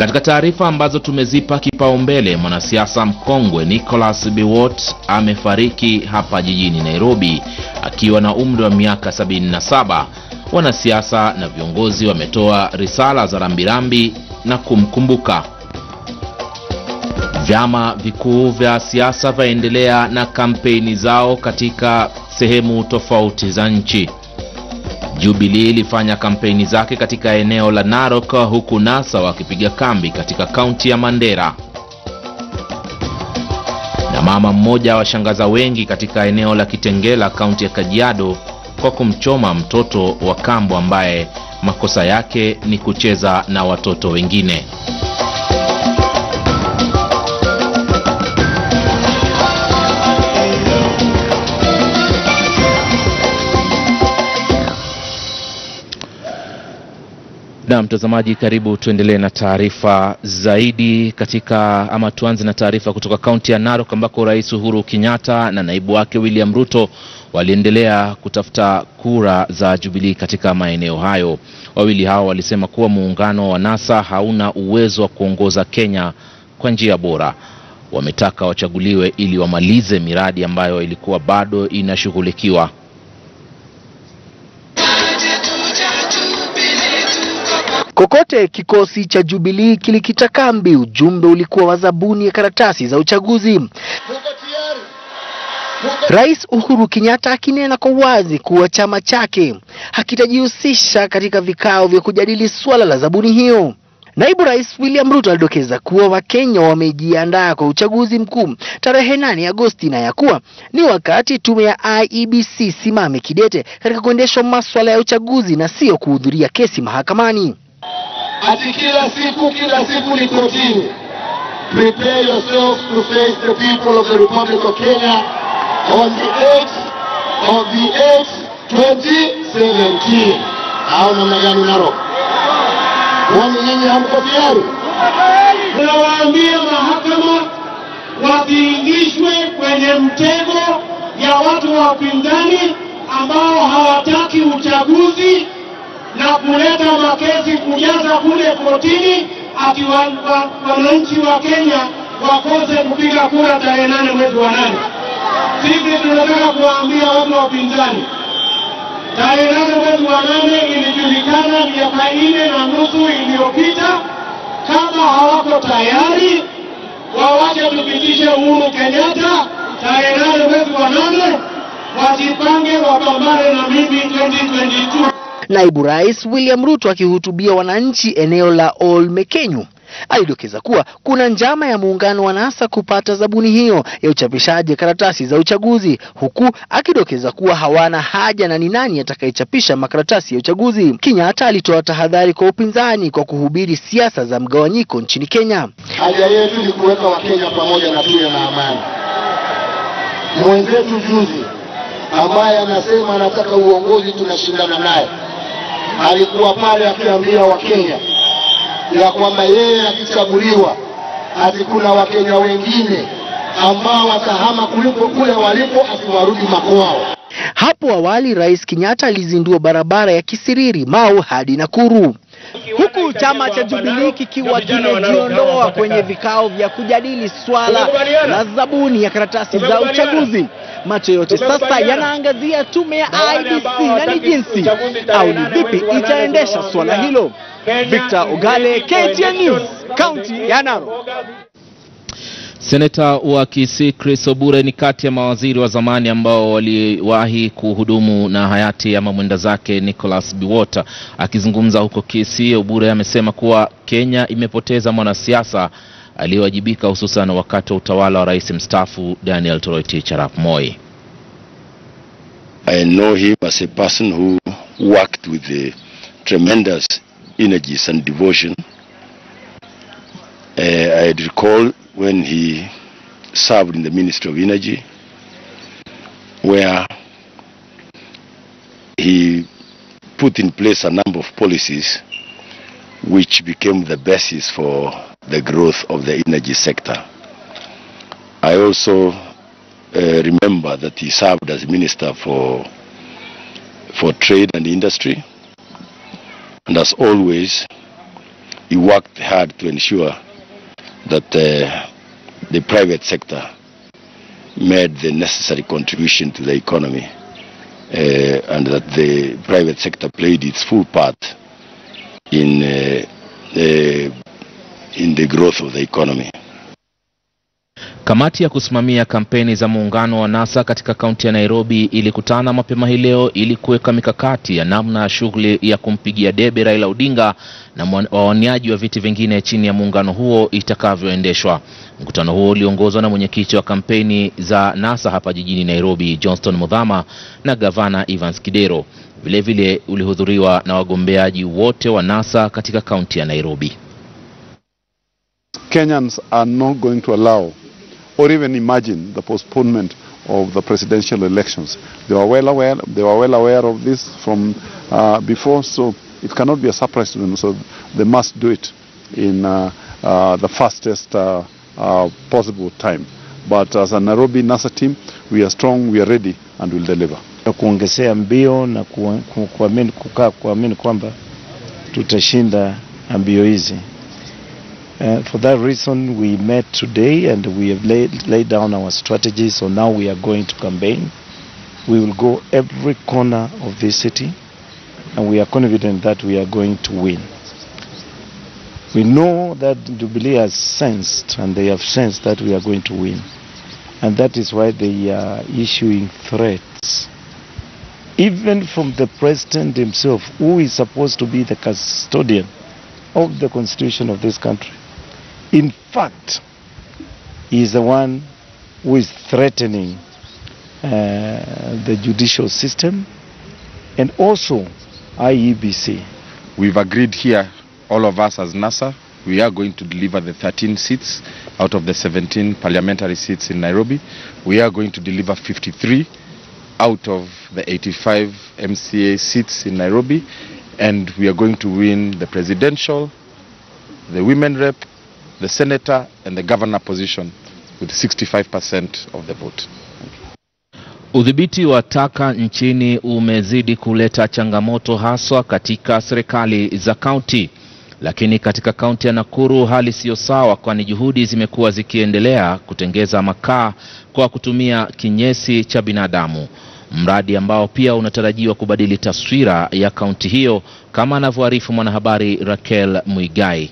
Katika taarifa ambazo tumezipa kipaumbele, mwanasiasa mkongwe Nicholas Biwott amefariki hapa jijini Nairobi akiwa na umri wa miaka 77. Wanasiasa na viongozi wametoa risala za rambirambi na kumkumbuka. Vyama vikuu vya siasa vaendelea na kampeni zao katika sehemu tofauti za nchi. Jubilee ilifanya kampeni zake katika eneo la Narok, huku NASA wakipiga kambi katika kaunti ya Mandera. Na mama mmoja washangaza wengi katika eneo la Kitengela, kaunti ya Kajiado, kwa kumchoma mtoto wa kambo ambaye makosa yake ni kucheza na watoto wengine. Na mtazamaji, karibu tuendelee na taarifa zaidi tuanze na taarifa kutoka kaunti ya Narok, ambako Rais Uhuru Kenyatta na naibu wake William Ruto waliendelea kutafuta kura za Jubilee katika maeneo hayo. Wawili hao walisema kuwa muungano wa NASA hauna uwezo wa kuongoza Kenya kwa njia bora. Wametaka wachaguliwe ili wamalize miradi ambayo ilikuwa bado inashughulikiwa. Kokote kikosi cha Jubilee kilikita kambi, ujumbe ulikuwa wa zabuni ya karatasi za uchaguzi. Rais Uhuru Kenyatta akinena kwa wazi kuwa chama chake hakitajihusisha katika vikao vya kujadili swala la zabuni hiyo. Naibu Rais William Ruto alidokeza kuwa Wakenya wamejiandaa kwa uchaguzi mkuu tarehe 8 Agosti na ya kuwa ni wakati tume ya IEBC simame kidete katika kuendesha masuala ya uchaguzi na sio kuhudhuria kesi mahakamani. Ati kila siku ni kotini. Prepare yourself to face the people of the Republic of Kenya on the 8th 2017. Au namna gani Narok? Wani nyinyi hamko tayari? Tunawaambia mahakama wasiingishwe kwenye mtego ya watu wa upinzani ambao hawataki uchaguzi na kuleta makesi kujaza kule kotini ati wananchi wa Kenya wakose kupiga kura tarehe 8 mwezi wa 8. Sisi tunataka kuwaambia watu wa upinzani, tarehe 8 mwezi wa 8 ilijulikana miaka 4.5 iliyopita. Kama hawako tayari, wawache tupitishe Uhuru Kenyatta tarehe 8 mwezi wa 8, wajipange wapambane na mimi 2022. Naibu Rais William Ruto akihutubia wananchi eneo la Olmekenyu alidokeza kuwa kuna njama ya muungano wa NASA kupata zabuni hiyo ya uchapishaji karatasi za uchaguzi, huku akidokeza kuwa hawana haja na ni nani atakayechapisha makaratasi ya uchaguzi. Kenyatta alitoa tahadhari kwa upinzani kwa kuhubiri siasa za mgawanyiko nchini Kenya. Haja yetu ni kuweka Wakenya pamoja na tuwe na amani. Mwenzetu juzi ambaye anasema anataka uongozi tunashindana naye alikuwa pale akiambia Wakenya ya kwamba yeye akichaguliwa ati kuna Wakenya wengine ambao watahama kuliko kule walipo asiwarudi makwao. Hapo awali Rais Kenyatta alizindua barabara ya Kisiriri Mau hadi Nakuru, huku chama cha Jubilee kikiwa kimejiondoa kwenye vikao vya kujadili swala la zabuni ya karatasi za uchaguzi. Macho yote sasa yanaangazia tume ya IEBC na ni jinsi au ni vipi itaendesha swala hilo. Victor Ogale, KTN News, kaunti ya Narok. Seneta wa Kisii Chris Obure ni kati ya mawaziri wa zamani ambao waliwahi kuhudumu na hayati ama mwenda zake Nicholas Biwott. Akizungumza huko Kisii, Obure amesema kuwa Kenya imepoteza mwanasiasa aliyewajibika hususan wakati wa utawala wa rais mstaafu Daniel Toroitich arap Moi. I know him as a person who worked with a tremendous energies and devotion. I recall when he served in the Ministry of Energy, where he put in place a number of policies which became the basis for the growth of the energy sector. I also remember that he served as Minister for Trade and Industry, and as always he worked hard to ensure that the private sector made the necessary contribution to the economy and that the private sector played its full part in the growth of the economy. Kamati ya kusimamia kampeni za muungano wa NASA katika kaunti ya Nairobi ilikutana mapema hii leo ili kuweka mikakati ya namna shughuli ya kumpigia debe Raila Odinga na wawaniaji wa viti vingine chini ya muungano huo itakavyoendeshwa. Mkutano huo uliongozwa na mwenyekiti wa kampeni za NASA hapa jijini Nairobi, Johnston Muthama, na gavana Evans Kidero. Vile vile ulihudhuriwa na wagombeaji wote wa NASA katika kaunti ya Nairobi. Kenyans are not going to allow or even imagine the postponement of the presidential elections. They were well aware of this from before, so it cannot be a surprise to them. So they must do it in the fastest possible time. But as a Nairobi NASA team, we are strong, we are ready, and will deliver. Kuongezea mbio na kuamini kwamba tutashinda mbio hizi. For that reason, we met today and we have laid down our strategy. So now we are going to campaign. We will go every corner of this city, and we are confident that we are going to win. We know that Jubilee has sensed, and they have sensed that we are going to win, and that is why they are issuing threats, even from the president himself, who is supposed to be the custodian of the constitution of this country. In fact, he is the one who is threatening the judicial system and also IEBC. We've agreed here, all of us as NASA, we are going to deliver the 13 seats out of the 17 parliamentary seats in Nairobi. We are going to deliver 53 out of the 85 MCA seats in Nairobi, and we are going to win the presidential, the women rep, the senator and the governor position with 65% of the vote. Udhibiti wa taka nchini umezidi kuleta changamoto haswa katika serikali za kaunti. Lakini katika kaunti ya Nakuru hali sio sawa, kwani juhudi zimekuwa zikiendelea kutengeza makaa kwa kutumia kinyesi cha binadamu. Mradi ambao pia unatarajiwa kubadili taswira ya kaunti hiyo, kama anavyoarifu mwanahabari Raquel Muigai.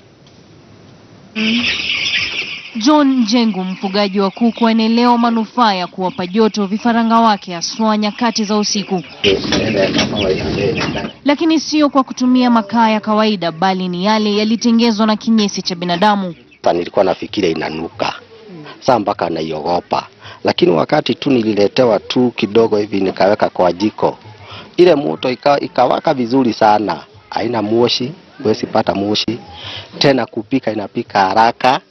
John Njengu, mfugaji wa kuku, anaelewa manufaa ya kuwapa joto vifaranga wake haswa nyakati za usiku. Lakini sio kwa kutumia makaa ya kawaida, bali ni yale yalitengezwa na kinyesi cha binadamu. Nilikuwa nafikiria inanuka, saa mpaka naiogopa. Lakini wakati tu nililetewa tu kidogo hivi nikaweka kwa jiko, ile moto ikawaka vizuri sana. Haina moshi, huwezi pata moshi. Tena kupika inapika haraka.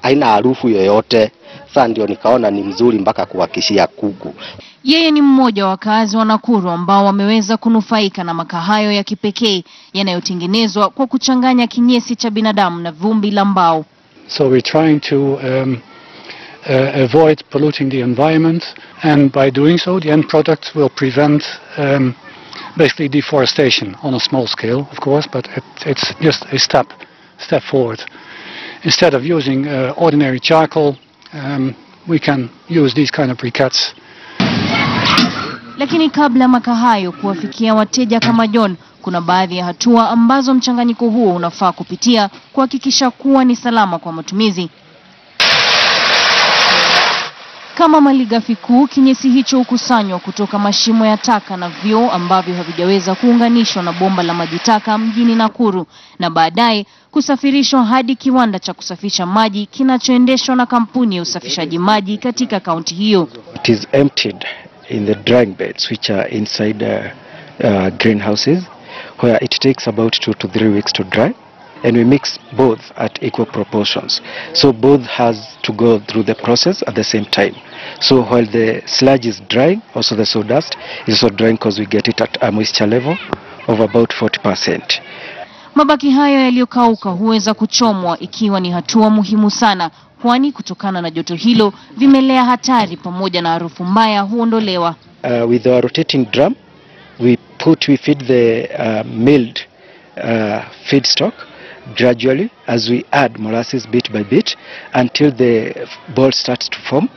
Haina harufu yoyote. Sasa ndio nikaona ni mzuri mpaka kuwakishia kuku. Yeye ni mmoja wa wakazi wa Nakuru ambao wameweza kunufaika na makaa hayo ya kipekee yanayotengenezwa kwa kuchanganya kinyesi cha binadamu na vumbi la mbao. So we're trying to avoid polluting the environment, and by doing so the end product will prevent basically deforestation on a small scale, of course, but it's just a step forward. Instead of using ordinary charcoal, we can use these kind of briquettes. Lakini kabla makaa hayo kuwafikia wateja kama John, kuna baadhi ya hatua ambazo mchanganyiko huo unafaa kupitia kuhakikisha kuwa ni salama kwa matumizi. Kama malighafi kuu, kinyesi hicho hukusanywa kutoka mashimo ya taka na vyoo ambavyo havijaweza kuunganishwa na bomba la maji taka mjini Nakuru, na baadaye kusafirishwa hadi kiwanda cha kusafisha maji kinachoendeshwa na kampuni ya usafishaji maji katika kaunti hiyo. It is emptied in the drying beds which are inside greenhouses, where it takes about 2 to 3 weeks to dry, and we mix both at equal proportions. So both has to go through the process at the same time. So while the sludge is drying, also the sawdust is also drying because we get it at a moisture level of about 40%. Mabaki hayo yaliyokauka huweza kuchomwa, ikiwa ni hatua muhimu sana, kwani kutokana na joto hilo vimelea hatari pamoja na harufu mbaya huondolewa. With our rotating drum, we feed the milled feedstock gradually as we add molasses bit by bit until the ball starts to form.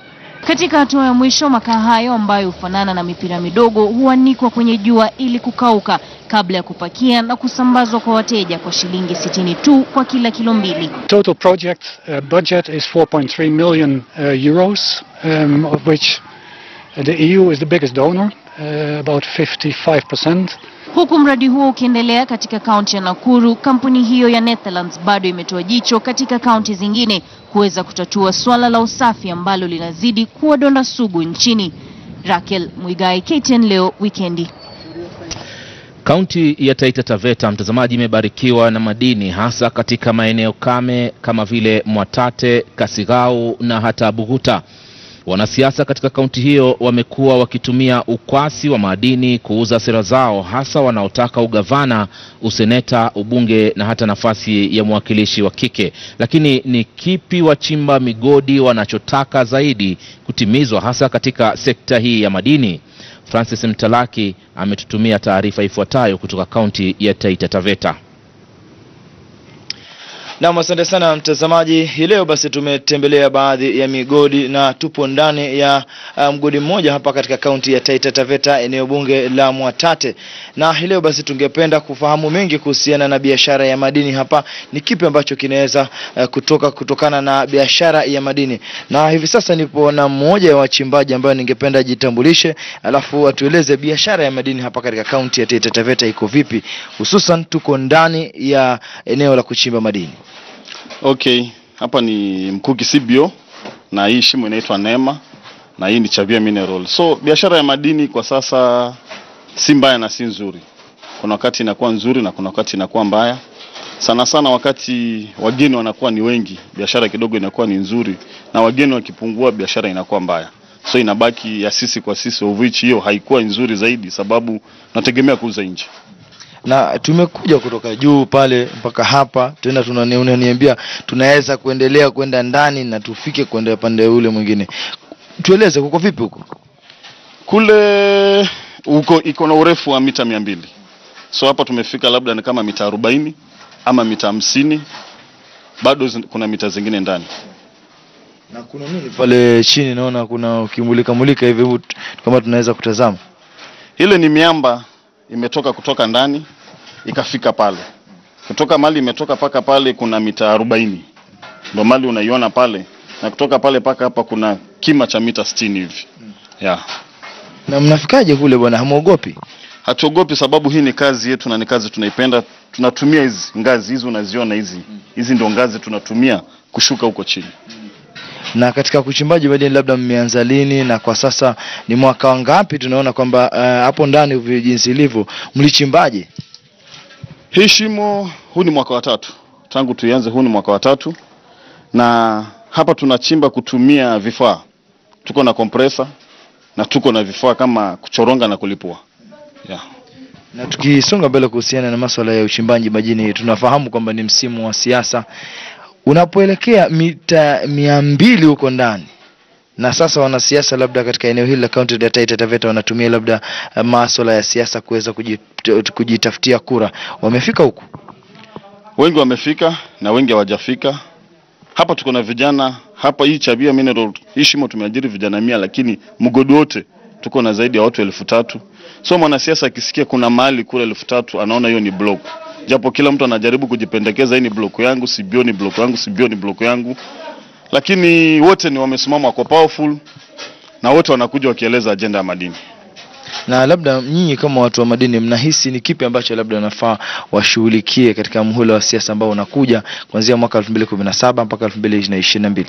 Katika hatua ya mwisho, makaa hayo ambayo hufanana na mipira midogo huanikwa kwenye jua ili kukauka kabla ya kupakia na kusambazwa kwa wateja kwa shilingi 60 tu kwa kila kilo 2. Total project budget is 4.3 million euros, of which the EU is the biggest donor, about 55%. Huku mradi huo ukiendelea katika kaunti ya Nakuru, kampuni hiyo ya Netherlands bado imetoa jicho katika kaunti zingine kuweza kutatua swala la usafi ambalo linazidi kuwa donda sugu nchini. Raquel Muigai, KTN leo weekendi. Kaunti ya Taita Taveta, mtazamaji, imebarikiwa na madini hasa katika maeneo kame kama vile Mwatate, Kasigau na hata Buguta. Wanasiasa katika kaunti hiyo wamekuwa wakitumia ukwasi wa madini kuuza sera zao, hasa wanaotaka ugavana, useneta, ubunge na hata nafasi ya mwakilishi wa kike. Lakini ni kipi wachimba migodi wanachotaka zaidi kutimizwa hasa katika sekta hii ya madini? Francis Mtalaki ametutumia taarifa ifuatayo kutoka kaunti ya Taita Taveta. Na asante sana mtazamaji. Hii leo basi tumetembelea baadhi ya migodi na tupo ndani ya mgodi mmoja hapa katika kaunti ya Taita Taveta, eneo bunge la Mwatate. Na hii leo basi tungependa kufahamu mengi kuhusiana na biashara ya madini hapa. Ni kipi ambacho kinaweza kutokana na biashara ya madini? Na hivi sasa nipo na mmoja wa wachimbaji ambaye ningependa jitambulishe, alafu atueleze biashara ya madini hapa katika kaunti ya Taita Taveta iko vipi, hususan tuko ndani ya eneo la kuchimba madini. Okay, hapa ni Mkuki CBO na hii shimo inaitwa Neema na hii ni Chavia Mineral. So biashara ya madini kwa sasa si mbaya na si nzuri. Kuna wakati inakuwa nzuri na kuna wakati inakuwa mbaya. Sana sana wakati wageni wanakuwa ni wengi, biashara kidogo inakuwa ni nzuri, na wageni wakipungua biashara inakuwa mbaya. So inabaki ya sisi kwa sisi, of which hiyo haikuwa nzuri zaidi sababu nategemea kuuza nje. Na tumekuja kutoka juu pale mpaka hapa, tena unaniambia tunaweza kuendelea kwenda ndani na tufike kwenda pande ule mwingine. Tueleze kuko vipi huko? Kule huko iko na urefu wa mita 200. So hapa tumefika labda ni kama mita 40 ama mita 50. Bado kuna mita zingine ndani. Na kuna nini pale chini? Naona kuna kimulika hivi kama tunaweza kutazama. Ile ni miamba imetoka kutoka ndani ikafika pale. Kutoka mali imetoka paka pale kuna mita 40. Ndio mali unaiona pale. Na kutoka pale paka hapa kuna kima cha mita 60 hivi. Yeah. Na mnafikaje kule bwana, hamuogopi? Hatuogopi sababu hii ni kazi yetu na ni kazi tunaipenda. Tunatumia hizi ngazi hizi unaziona hizi. Hizi ndio ngazi tunatumia kushuka huko chini. Na katika kuchimbaji madini labda mmeanza lini na kwa sasa ni mwaka wangapi? Tunaona kwamba hapo ndani jinsi ilivyo, mlichimbaje? Hii shimo huu ni mwaka wa 3. Tangu tuianze huu ni mwaka wa 3. Na hapa tunachimba kutumia vifaa. Tuko na compressor na tuko na vifaa kama kuchoronga na kulipua. Yeah. Na tukisonga mbele kuhusiana na masuala ya uchimbaji madini, tunafahamu kwamba ni msimu wa siasa. Unapoelekea mita 200 huko ndani, na sasa wanasiasa labda katika eneo hili la kaunti ya Taita Taveta wanatumia labda masuala ya siasa kuweza kujitafutia kura, wamefika huko? Wengi wamefika na wengi hawajafika. Hapa tuko na vijana hapa, hii Chavia Mineral, hii shimo tumeajiri vijana 100, lakini mgodi wote tuko na zaidi ya watu 3000. So mwanasiasa akisikia kuna mahali kule 3000 anaona hiyo ni block. Japo kila mtu anajaribu kujipendekeza, hii ni block yangu, CBO ni block yangu, CBO ni block yangu. Lakini wote ni wamesimama kwa powerful na wote wanakuja wakieleza agenda ya madini. Na labda nyinyi kama watu wa madini mnahisi ni kipi ambacho labda wanafaa washughulikie katika muhula wa siasa ambao unakuja kuanzia mwaka 2017 mpaka 2022?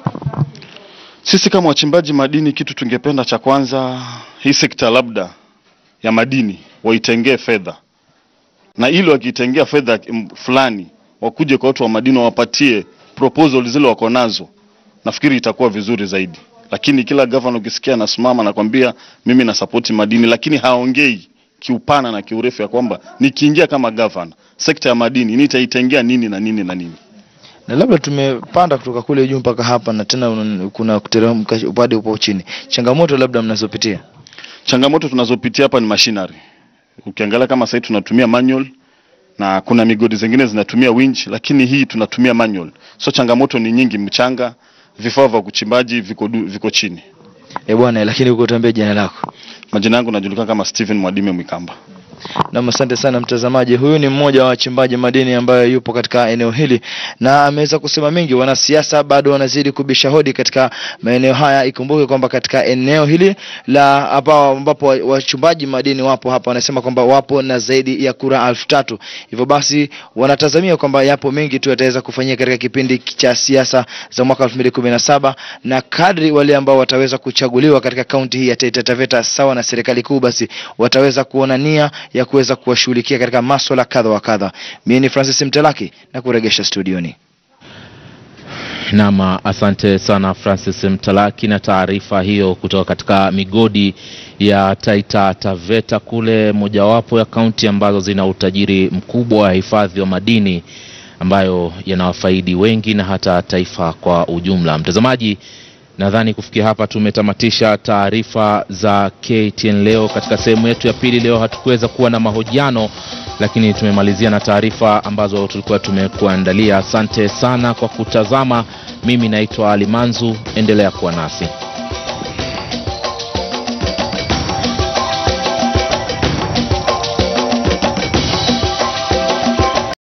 Sisi kama wachimbaji madini, kitu tungependa cha kwanza, hii sekta labda ya madini waitengee fedha. Na ili wakitengea fedha fulani, wakuje kwa watu wa madini wapatie proposal zile wako nazo, nafikiri itakuwa vizuri zaidi. Lakini kila governor ukisikia anasimama na kwambia mimi na support madini, lakini haongei kiupana na kiurefu ya kwamba nikiingia kama governor sekta ya madini nitaitengea nini na nini na nini. Na labda tumepanda kutoka kule juu mpaka hapa na tena kuna kuteremka upande upo chini. Changamoto labda mnazopitia? Changamoto tunazopitia hapa ni machinery. Ukiangalia kama sasa tunatumia manual na kuna migodi zingine zinatumia winch, lakini hii tunatumia manual. So changamoto ni nyingi, mchanga, vifaa vya kuchimbaji viko chini. Bwana, lakini uko tuambie jina lako. Majina yangu najulikana kama Steven Mwadime Mwikamba. Na asante sana mtazamaji. Huyu ni mmoja wa wachimbaji madini ambaye yupo katika eneo hili na ameweza kusema mengi. Wanasiasa bado wanazidi kubisha hodi katika maeneo haya. Ikumbuke kwamba katika eneo hili la hapa ambapo wachimbaji madini wapo hapa, wanasema kwamba wapo na zaidi ya kura 3000. Hivyo basi wanatazamia kwamba yapo mengi tu yataweza kufanyika katika kipindi cha siasa za mwaka 2017, na kadri wale ambao wataweza kuchaguliwa katika kaunti hii ya Taita Taveta sawa na serikali kuu, basi wataweza kuona nia ya kuweza kuwashughulikia katika masuala kadha wa kadha. Mimi ni Francis Mtalaki na kuregesha studioni. Naam, asante sana Francis Mtalaki na taarifa hiyo kutoka katika migodi ya Taita Taveta kule, mojawapo ya kaunti ambazo zina utajiri mkubwa wa hifadhi wa madini ambayo yanawafaidi wengi na hata taifa kwa ujumla. Mtazamaji, nadhani kufikia hapa tumetamatisha taarifa za KTN leo. Katika sehemu yetu ya pili leo hatukuweza kuwa na mahojiano, lakini tumemalizia na taarifa ambazo tulikuwa tumekuandalia. Asante sana kwa kutazama. Mimi naitwa Ali Manzu, endelea kuwa nasi.